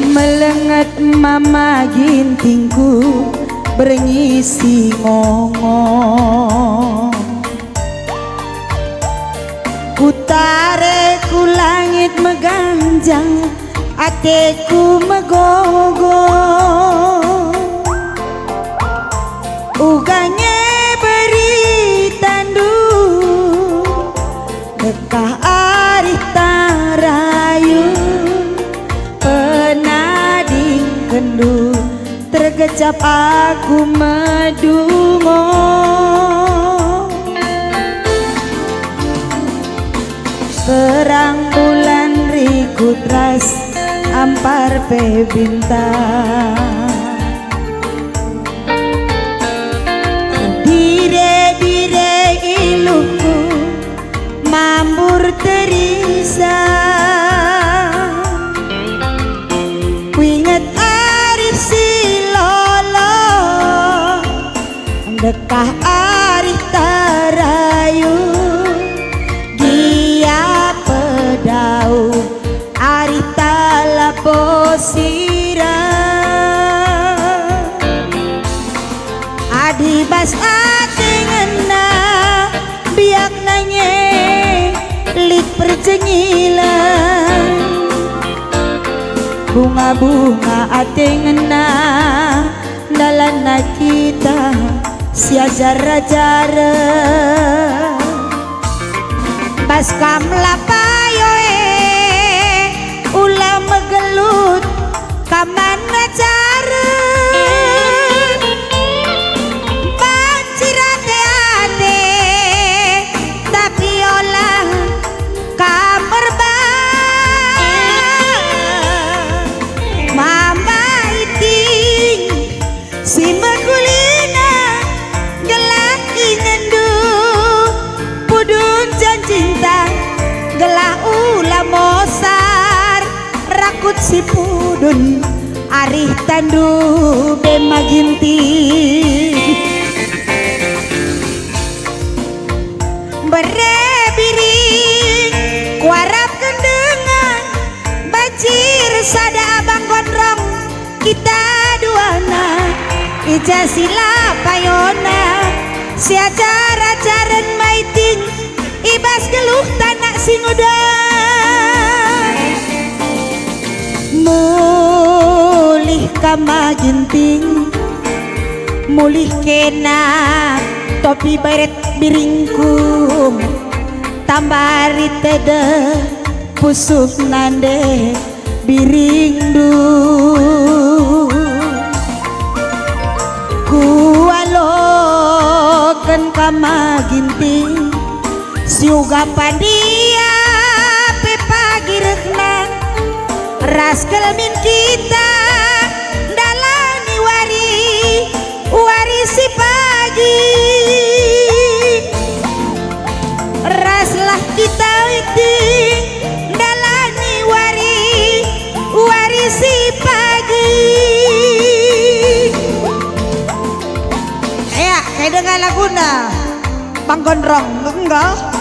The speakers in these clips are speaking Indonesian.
melengat mama gintingku berengisi ngomong. Kutare ku langit meganjang, ateku megogo. Uganya beri tandu, dekah arih tarayu, penading kendu, tergecap aku medungo. Terang bulan rikutras ampar pe bintang, dire-dire iluku mambur terisa. Ku inget ari silolo, dekah ari tarayu, dia pedau ari talaposira. Adibas ate ngena biak nanye lik perjengilan, bunga-bunga ate ngena dalana kita sia jara-jara. Bas kam lapayoe ulah megelut kamana cara, bancirate ate tapi olah kamar mama iting si mekulina gelah ingendu pudun jan cinta gelah ulah mosar rakut si pudun arih tandu bemaginti. Berebiring kuarap kendengan bacir sada abang gondrong kita duana ija sila payona si acara-acara maiting ibas geluh tanak singudan. Mulih kama ginting mulih kena topi beret biringku tambari tede pusuk nande biringdu. Kualoken kama ginting siuga pandia pe pagirekna ras kelmin kita dalani wari si pagi. Raslah kita iting dalani wari si pagi. Kayak dengan laguna Bang Gondrong enggak?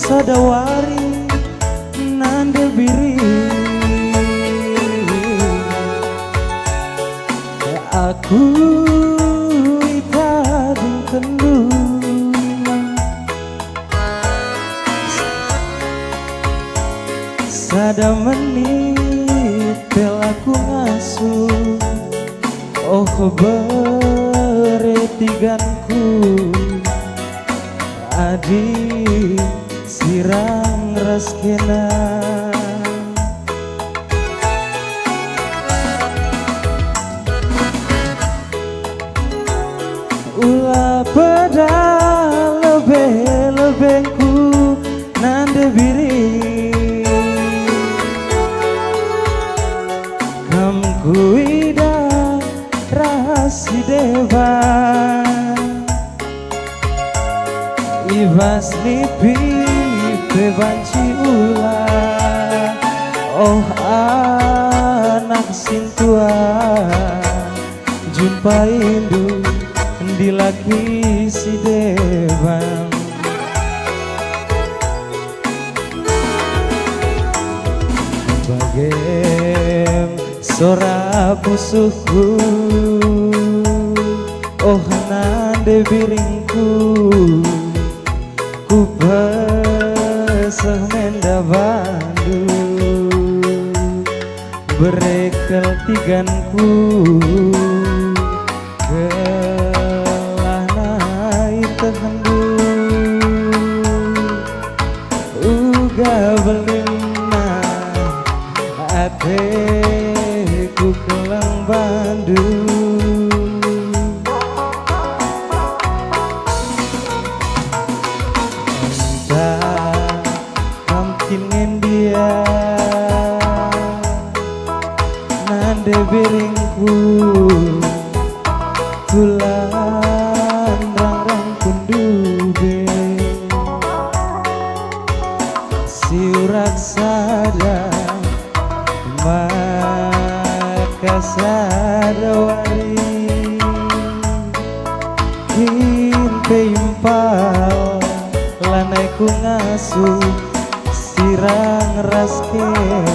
sadawari nande biri aku itadung kendu sada menit pelaku ngasuh oh beretiganku adi sirang raskena ulah pada lebih-lebihku nande biri kamku ida rahasi dewa ibas lipi bebanci ulah oh anak sintua jumpa indu di laki si dewan bagem sora pusuhku oh nande biringku ku pesah menda bandu berekel tiganku tehandu uga belimna ateku kelang bandu entah mungkin dia nande biringku tulan rang kundube siurak sada maka sadawari hinte impal lanai ku ngasuh sirang raskena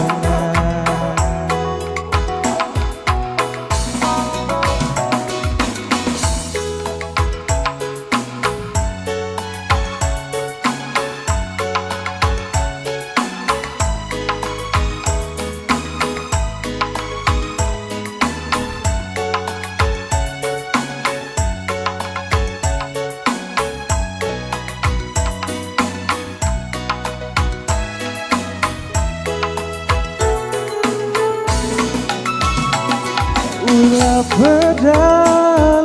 ulah pada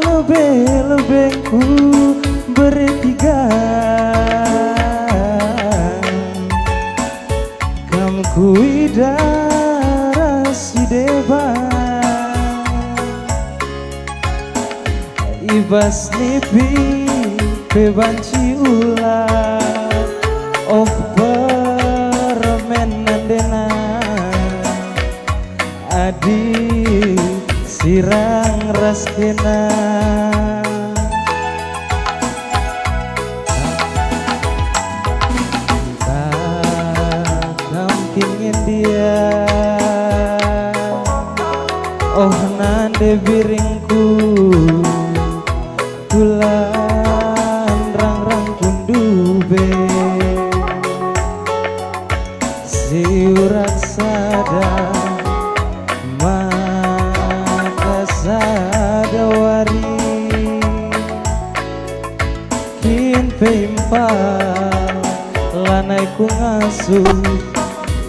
lebih-lebihku bertiga kamku idara si deban ibas nipi bebanci ulah oh permenan dena adi sirang raskena mungkin dia oh nande biringku tulan rang kundube siurak sada sadawari kin peimpal lanai ku ngasuh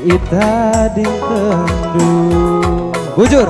ita dingkendu bujur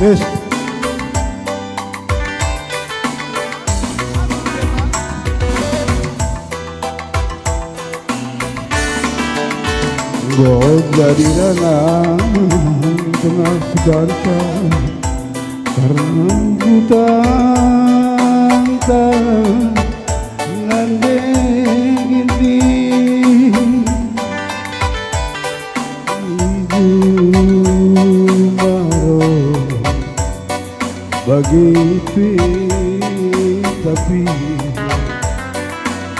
Wis. Gua jadi renang tengah segarka karena hutang ngandeng ini ibu maro bagi tapi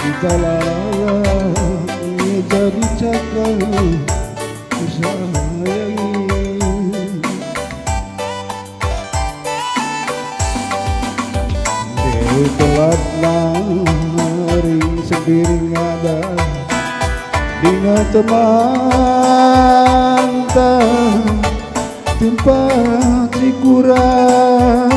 kita lalang jadi cakap sayangi dia telat lari sendiri ada dina teman tempat kurang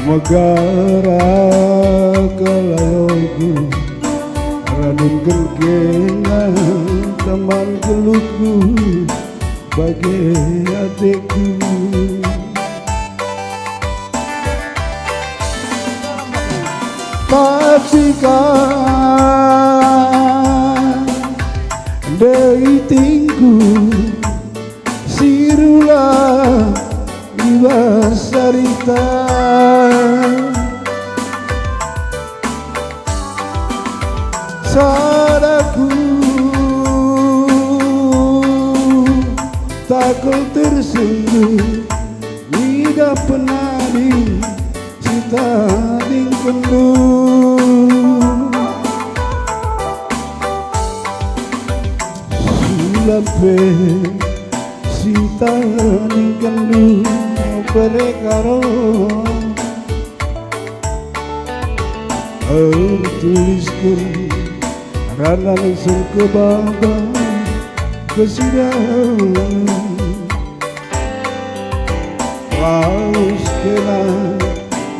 Megara kalayoku Raden kengkena teman gelukku bagi adikku Pastikan dari tingku sirulah Sarita sadaku takut tersungguh tidak pernah di cita dingkendu sulampe cita dingkendu Perekaro tuliskan karena langsung ke bawah kesidang Laus kena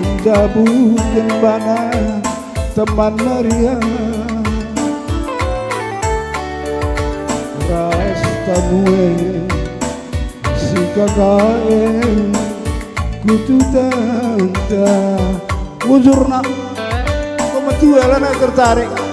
menjabutkan bana teman Maria Rasta mue si kakak kutu tanta mujurna kau metu ala nak tertarik